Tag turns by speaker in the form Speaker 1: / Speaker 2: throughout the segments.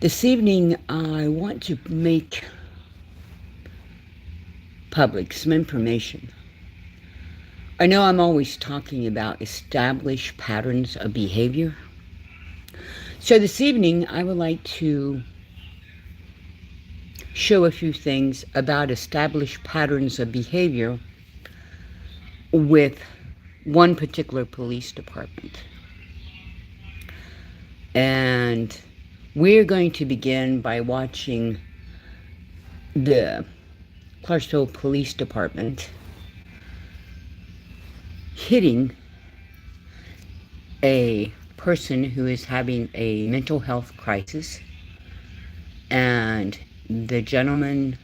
Speaker 1: This evening, I want to make public some information. I know I'm always talking about established patterns of behavior. So this evening, I would like to show a few things about established patterns of behavior with one particular police department. And we're going to begin by watching the Clarksville Police Department hitting a person who is having a mental health crisis, and the gentleman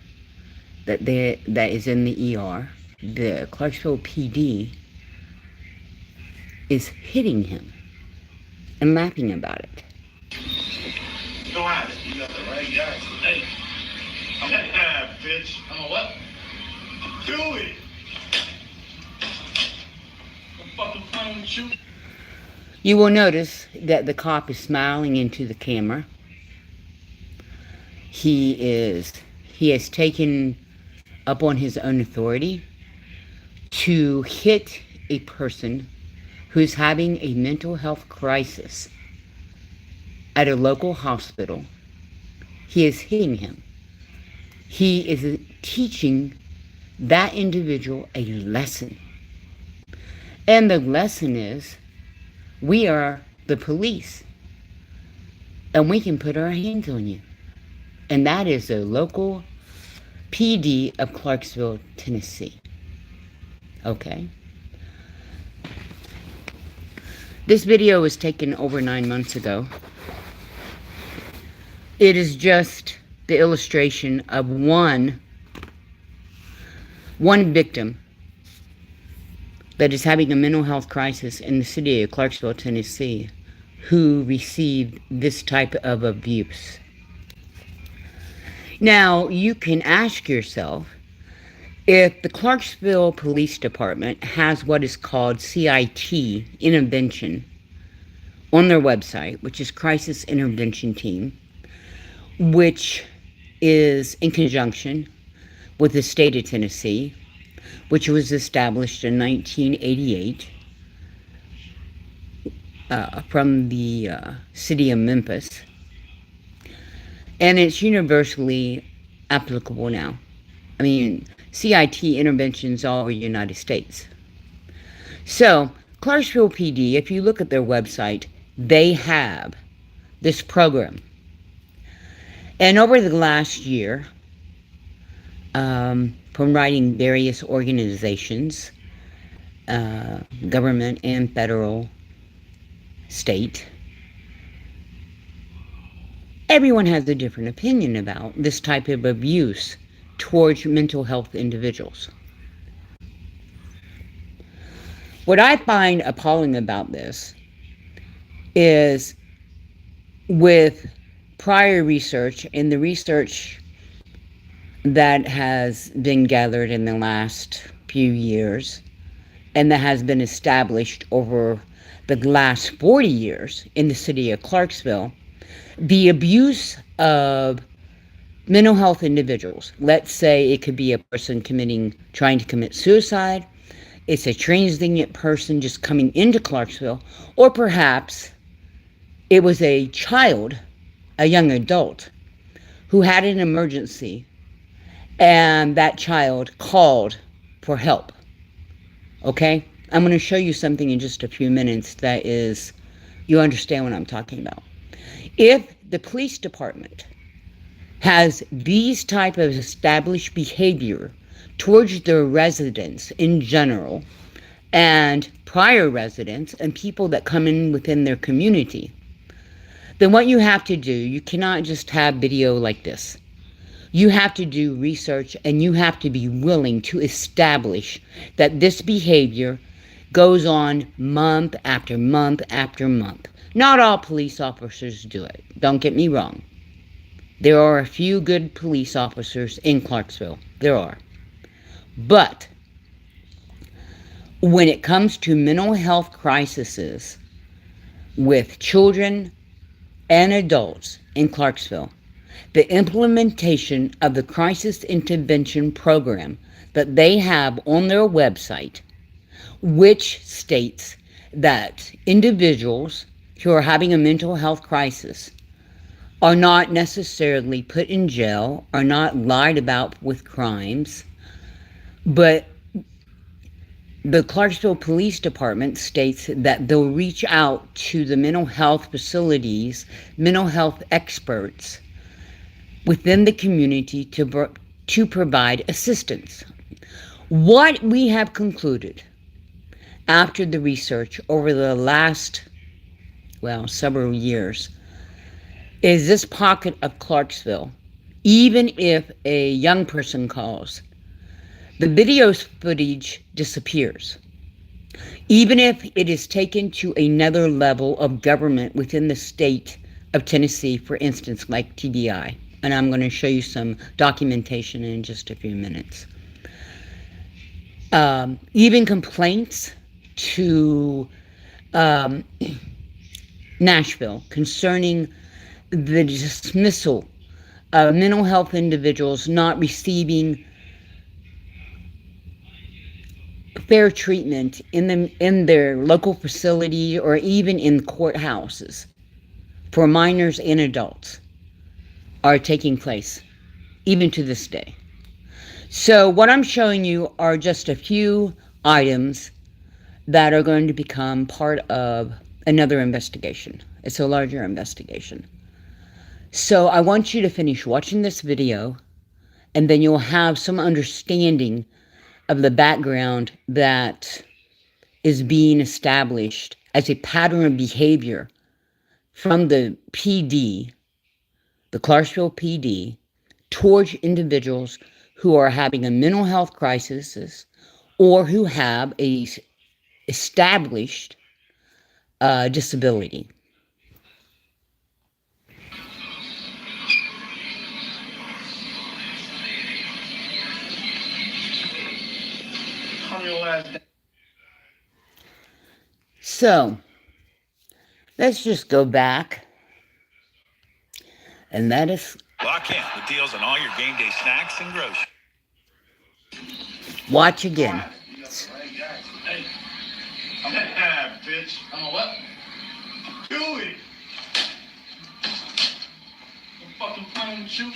Speaker 1: that is in the ER, the Clarksville PD, is hitting him and laughing about it.
Speaker 2: Go at it. You got the right guy. Hey. Bitch. I'm a what? Do it. I'm fucking playing with you.
Speaker 1: You will notice that the cop is smiling into the camera. He has taken up on his own authority to hit a person who's having a mental health crisis at a local hospital. He is hitting him. He is teaching that individual a lesson. And the lesson is, we are the police, and we can put our hands on you. And that is the local PD of Clarksville, Tennessee. Okay? This video was taken over 9 months ago. It is just the illustration of one victim that is having a mental health crisis in the city of Clarksville, Tennessee, who received this type of abuse. Now, you can ask yourself, if the Clarksville Police Department has what is called CIT intervention on their website, which is Crisis Intervention Team, which is in conjunction with the state of Tennessee, which was established in 1988 from the city of Memphis, and it's universally applicable now. I mean, CIT interventions all over the United States. So, Clarksville PD, if you look at their website, they have this program. And over the last year, from writing various organizations, government and federal, state, everyone has a different opinion about this type of abuse towards mental health individuals. What I find appalling about this is, with prior research and the research that has been gathered in the last few years and that has been established over the last 40 years in the city of Clarksville, the abuse of mental health individuals. Let's say it could be a person trying to commit suicide. It's a transient person just coming into Clarksville, or perhaps it was a child, a young adult, who had an emergency, and that child called for help. Okay? I'm going to show you something in just a few minutes that is, you understand what I'm talking about. If the police department has these type of established behavior towards their residents in general, and prior residents and people that come in within their community, then what you have to do, you cannot just have video like this. You have to do research, and you have to be willing to establish that this behavior goes on month after month after month. Not all police officers do it. Don't get me wrong. There are a few good police officers in Clarksville. There are. But when it comes to mental health crises with children and adults in Clarksville, the implementation of the crisis intervention program that they have on their website, which states that individuals who are having a mental health crisis are not necessarily put in jail, are not lied about with crimes, but the Clarksville Police Department states that they'll reach out to the mental health facilities, mental health experts within the community to provide assistance. What we have concluded after the research over the last, several years, is this pocket of Clarksville, even if a young person calls, the video footage disappears. Even if it is taken to another level of government within the state of Tennessee, for instance, like TBI. And I'm going to show you some documentation in just a few minutes. Even complaints to Nashville concerning the dismissal of mental health individuals not receiving fair treatment in their local facility or even in courthouses for minors and adults are taking place, even to this day. So what I'm showing you are just a few items that are going to become part of another investigation. It's a larger investigation. So I want you to finish watching this video, and then you'll have some understanding of the background that is being established as a pattern of behavior from the PD, the Clarksville PD, towards individuals who are having a mental health crisis or who have a established disability. So, let's just go back and let us
Speaker 2: Lock in with deals on all your game day snacks and groceries.
Speaker 1: watch again.
Speaker 2: Hey. Bitch. I'm a what? Do it. I'm fucking playing with you.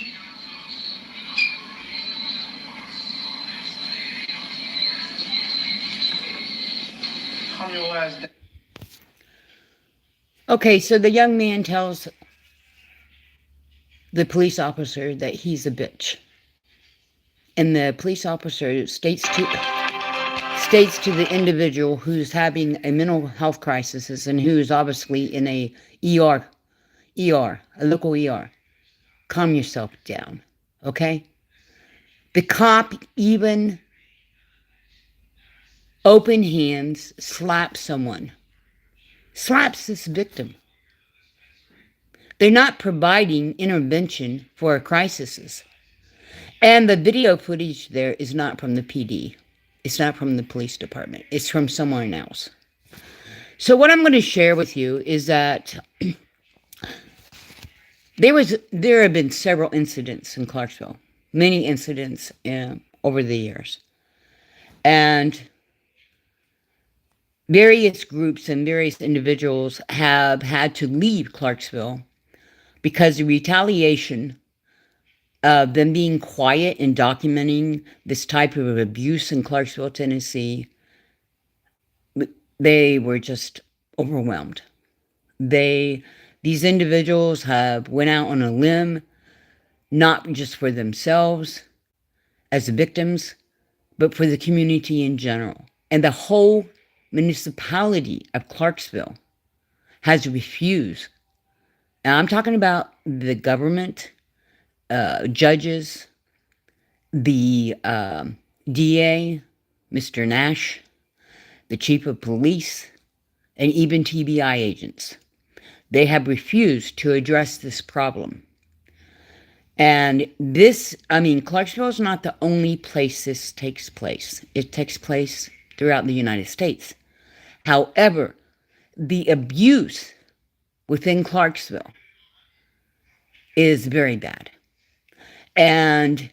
Speaker 2: Calm your ass down.
Speaker 1: Okay, so the young man tells the police officer that he's a bitch. And the police officer states to the individual who's having a mental health crisis and who's obviously in a a local ER, calm yourself down, okay? The cop even open hands slaps this victim. They're not providing intervention for a crisis. And the video footage there is not from the PD. It's not from the police department. It's from someone else. So what I'm going to share with you is that there have been several incidents in Clarksville, many incidents over the years. And various groups and various individuals have had to leave Clarksville because the retaliation of them being quiet and documenting this type of abuse in Clarksville, Tennessee, they were just overwhelmed. These individuals have went out on a limb, not just for themselves as victims, but for the community in general. And the whole municipality of Clarksville has refused. And I'm talking about the government, judges, the DA, Mr. Nash, the chief of police, and even TBI agents. They have refused to address this problem. And Clarksville is not the only place this takes place. It takes place throughout the United States. However, the abuse within Clarksville is very bad. And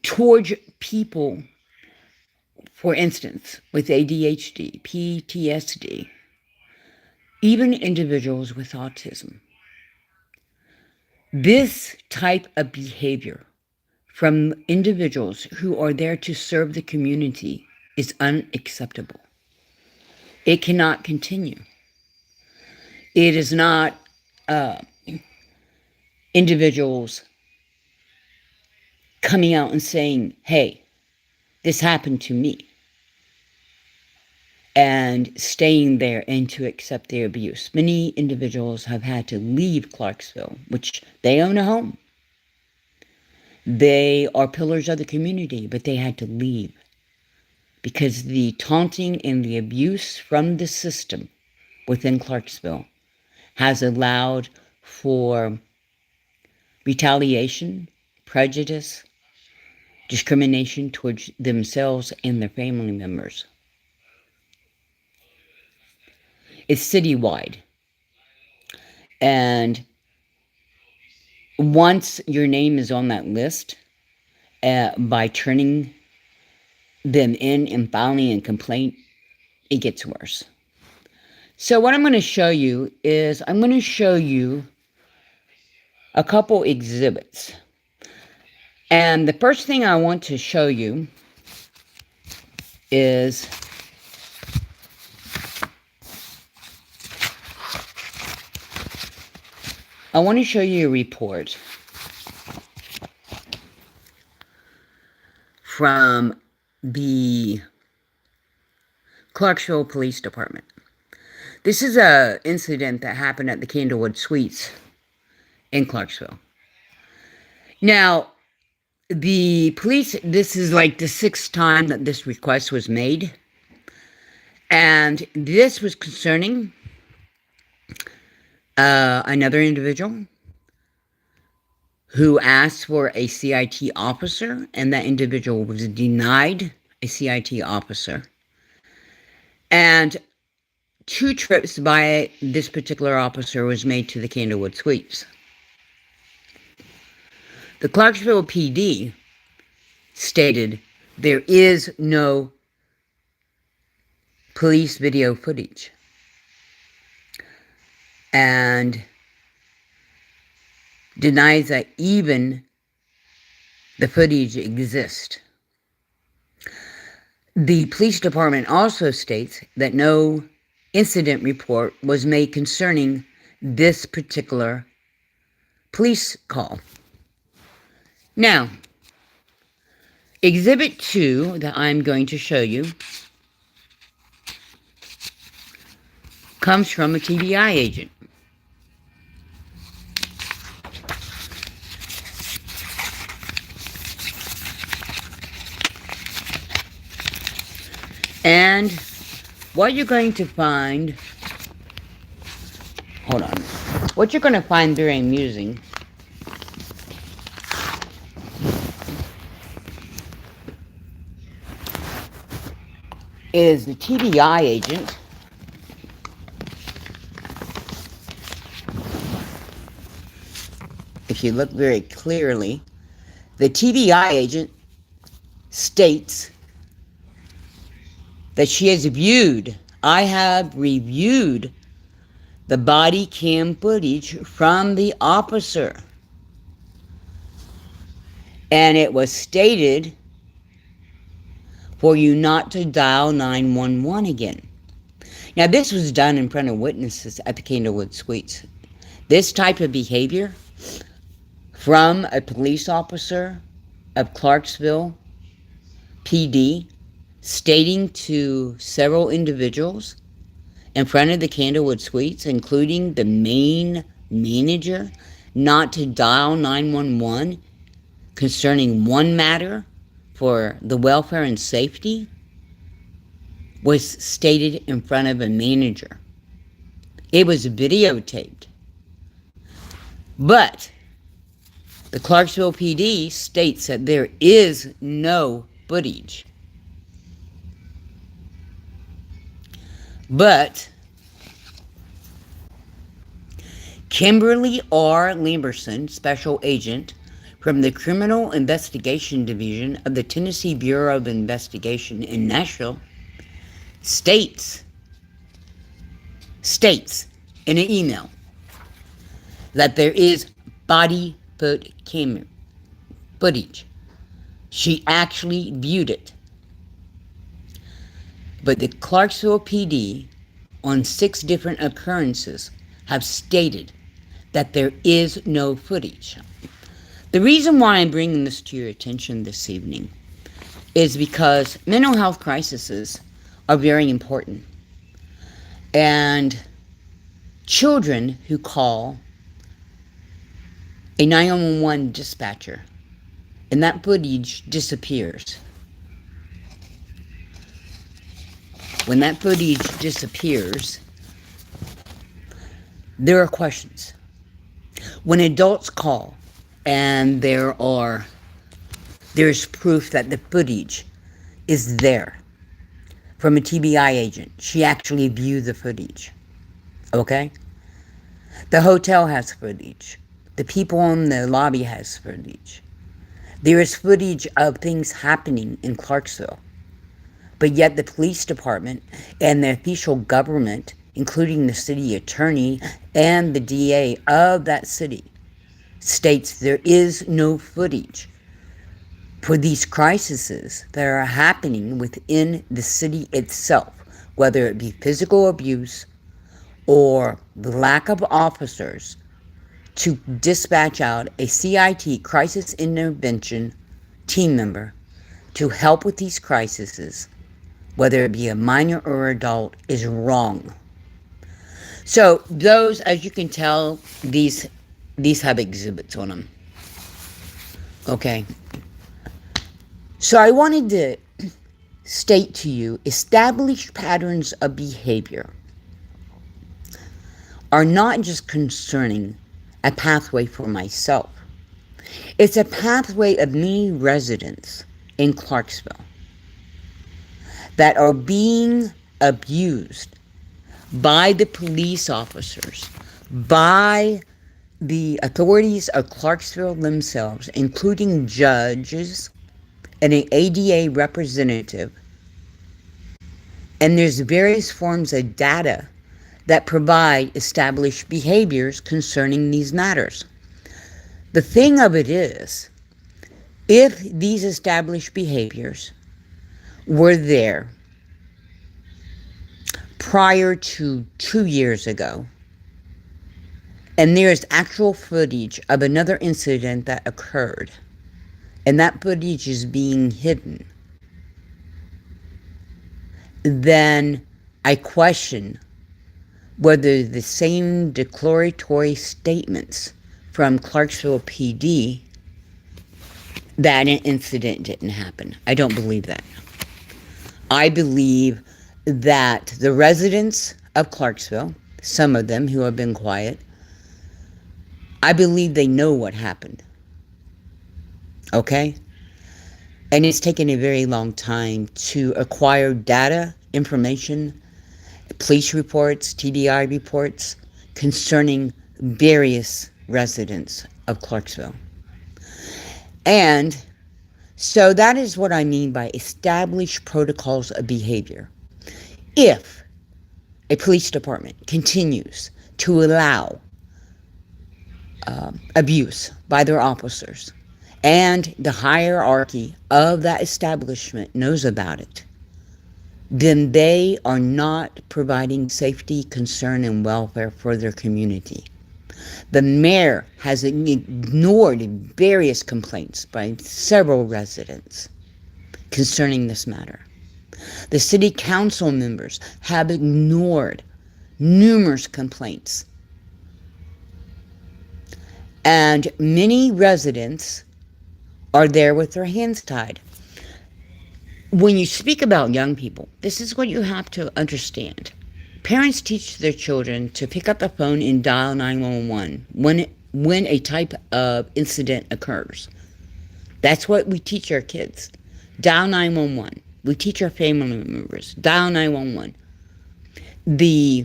Speaker 1: towards people, for instance, with ADHD, PTSD, even individuals with autism, this type of behavior from individuals who are there to serve the community is unacceptable. It cannot continue. It is not uh, individuals coming out and saying, hey, this happened to me, and staying there and to accept the abuse. Many individuals have had to leave Clarksville, which they own a home. They are pillars of the community, but they had to leave because the taunting and the abuse from the system within Clarksville has allowed for retaliation, prejudice, discrimination towards themselves and their family members. It's citywide. And once your name is on that list, by turning them in and filing a complaint, it gets worse. So what I'm going to show you is I'm going to show you a couple exhibits. And the first thing I want to show you is I want to show you a report from the Clarksville Police Department. This is an incident that happened at the Candlewood Suites in Clarksville. Now, the police, this is like the sixth time that this request was made. And this was concerning another individual who asked for a CIT officer, and that individual was denied a CIT officer. And 2 trips by this particular officer was made to the Candlewood Suites. The Clarksville PD stated there is no police video footage, and denies that even the footage exists. The police department also states that no incident report was made concerning this particular police call. Now, Exhibit 2 that I'm going to show you comes from a TBI agent. And what you're going to find, hold on, what you're going to find very amusing is the TBI agent if you look very clearly, the TBI agent states that I have reviewed the body cam footage from the officer. And it was stated for you not to dial 911 again. Now, this was done in front of witnesses at the Candlewood Suites. This type of behavior from a police officer of Clarksville PD stating to several individuals in front of the Candlewood Suites, including the main manager, not to dial 911 concerning one matter for the welfare and safety, was stated in front of a manager. It was videotaped. But the Clarksville PD states that there is no footage. But Kimberly R. Lamberson, Special Agent from the Criminal Investigation Division of the Tennessee Bureau of Investigation in Nashville, states in an email that there is body camera footage. She actually viewed it. But the Clarksville PD, on 6 different occurrences, have stated that there is no footage. The reason why I'm bringing this to your attention this evening is because mental health crises are very important. And children who call a 911 dispatcher and that footage disappears. When that footage disappears, there are questions. When adults call and there's proof that the footage is there from a TBI agent, she actually viewed the footage. Okay? The hotel has footage. The people in the lobby has footage. There is footage of things happening in Clarksville. But yet the police department and the official government, including the city attorney and the DA of that city, states there is no footage for these crises that are happening within the city itself, whether it be physical abuse or the lack of officers to dispatch out a CIT, crisis intervention team member, to help with these crises, whether it be a minor or adult, is wrong. So those, as you can tell, these have exhibits on them. Okay. So I wanted to state to you, established patterns of behavior are not just concerning a pathway for myself. It's a pathway of many residents in Clarksville that are being abused by the police officers, by the authorities of Clarksville themselves, including judges and an ADA representative. And there's various forms of data that provide established behaviors concerning these matters. The thing of it is, if these established behaviors were there prior to 2 years ago, and there is actual footage of another incident that occurred, and that footage is being hidden, then I question whether the same declaratory statements from Clarksville PD that an incident didn't happen. I don't believe that. I believe that the residents of Clarksville, some of them who have been quiet, I believe they know what happened. Okay? And it's taken a very long time to acquire data, information, police reports, TBI reports concerning various residents of Clarksville. And so that is what I mean by established protocols of behavior. If a police department continues to allow abuse by their officers, and the hierarchy of that establishment knows about it, then they are not providing safety, concern, and welfare for their community. The mayor has ignored various complaints by several residents concerning this matter. The city council members have ignored numerous complaints. And many residents are there with their hands tied. When you speak about young people, this is what you have to understand. Parents teach their children to pick up the phone and dial 911 when a type of incident occurs. That's what we teach our kids. Dial 911. We teach our family members, dial 911. The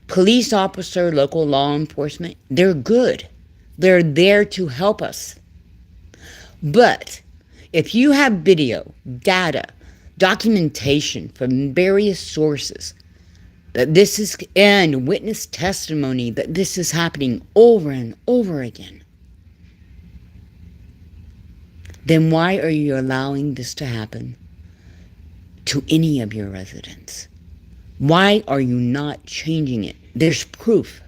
Speaker 1: Police officer, local law enforcement, they're good. They're there to help us. But if you have video, data, documentation from various sources that this is, and witness testimony that this is happening over and over again, then why are you allowing this to happen to any of your residents? Why are you not changing it? There's proof.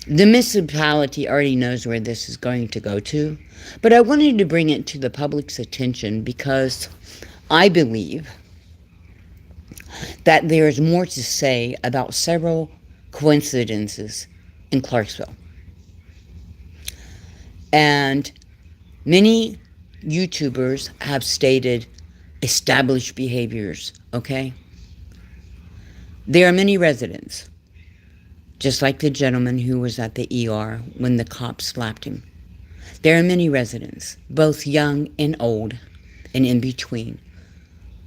Speaker 1: The municipality already knows where this is going to go to, but I wanted to bring it to the public's attention because I believe that there is more to say about several coincidences in Clarksville. And many YouTubers have stated established behaviors, okay? There are many residents, just like the gentleman who was at the ER when the cops slapped him. There are many residents, both young and old, and in between,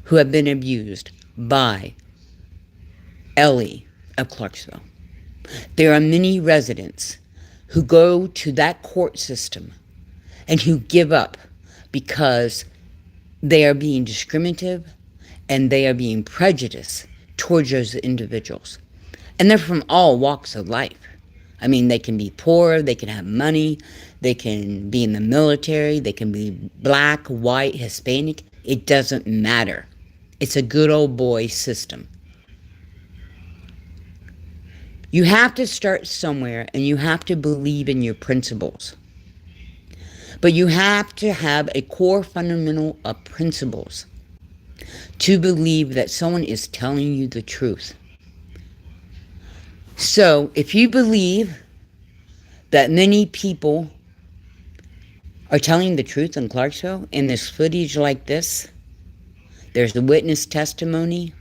Speaker 1: who have been abused by Ellie of Clarksville. There are many residents who go to that court system and who give up because they are being discriminative and they are being prejudiced towards those individuals. And they're from all walks of life. I mean, they can be poor, they can have money, they can be in the military, they can be black, white, Hispanic. It doesn't matter. It's a good old boy system. You have to start somewhere and you have to believe in your principles. But you have to have a core fundamental of principles to believe that someone is telling you the truth. So, if you believe that many people are telling the truth in Clarksville, in this footage like this, there's the witness testimony,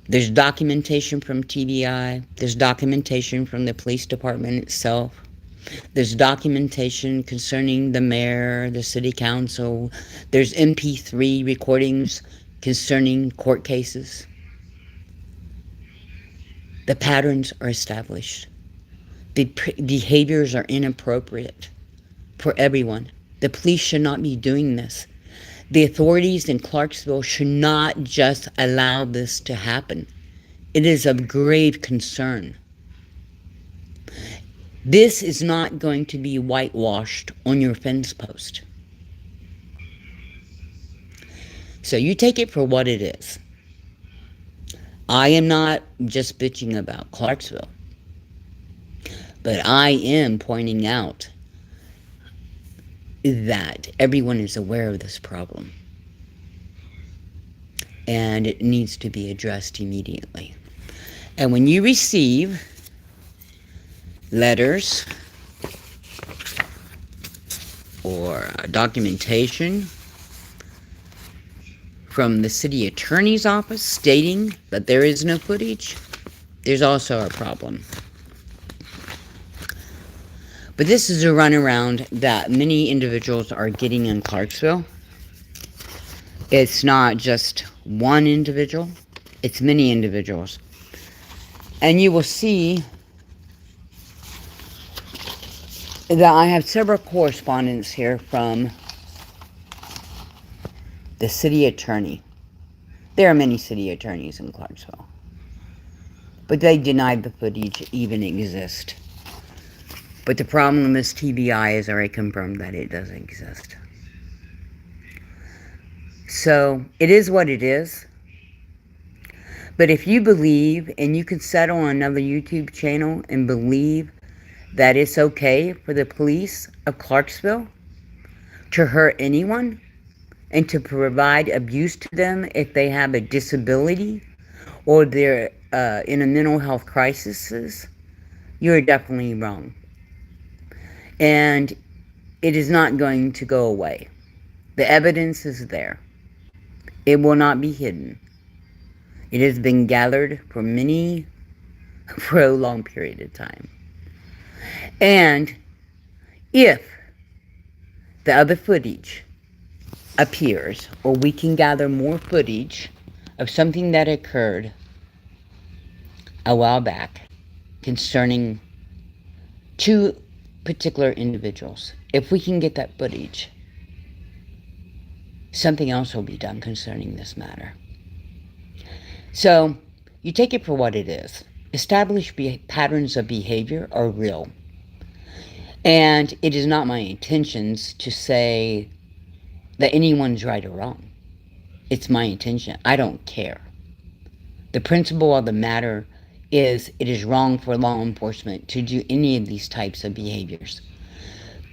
Speaker 1: there's documentation from TBI, there's documentation from the police department itself, there's documentation concerning the mayor, the city council, there's MP3 recordings concerning court cases. The patterns are established. The behaviors are inappropriate for everyone. The police should not be doing this. The authorities in Clarksville should not just allow this to happen. It is of grave concern. This is not going to be whitewashed on your fence post. So you take it for what it is. I am not just bitching about Clarksville, but I am pointing out that everyone is aware of this problem and it needs to be addressed immediately. And when you receive letters or documentation from the city attorney's office stating that there is no footage, there's also a problem. But this is a runaround that many individuals are getting in Clarksville. It's not just one individual, it's many individuals. And you will see that I have several correspondence here from the city attorney. There are many city attorneys in Clarksville, but they denied the footage even exists. But the problem is TBI has already confirmed that it doesn't exist. So it is what it is. But if you believe, and you can settle on another YouTube channel and believe that it's okay for the police of Clarksville to hurt anyone and to provide abuse to them if they have a disability or they're in a mental health crisis, you're definitely wrong. And it is not going to go away. The evidence is there. It will not be hidden. It has been gathered for a long period of time. And if the other footage appears, or we can gather more footage of something that occurred a while back concerning two particular individuals. If we can get that footage, something else will be done concerning this matter. So, you take it for what it is. Established patterns of behavior are real. And it is not my intentions to say that anyone's right or wrong. It's my intention. I don't care. The principle of the matter is it is wrong for law enforcement to do any of these types of behaviors.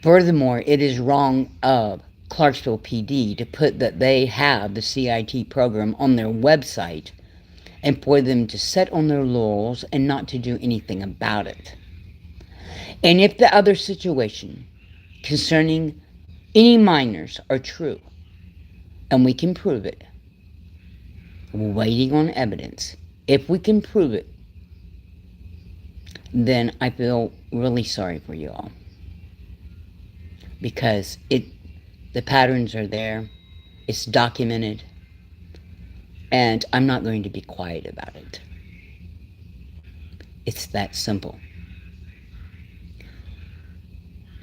Speaker 1: Furthermore, it is wrong of Clarksville PD to put that they have the CIT program on their website and for them to sit on their laurels and not to do anything about it. And if the other situation concerning any minors are true, and we can prove it, we're waiting on evidence. If we can prove it, then I feel really sorry for you all. Because the patterns are there, it's documented, and I'm not going to be quiet about it. It's that simple.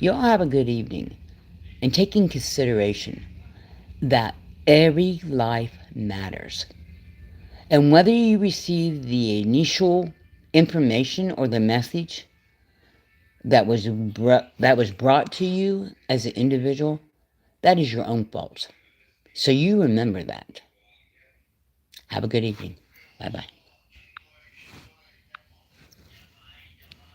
Speaker 1: You all have a good evening, and take in consideration that every life matters. And whether you receive the initial information or the message that was brought to you as an individual, that is your own fault. So you remember that. Have a good evening. Bye bye.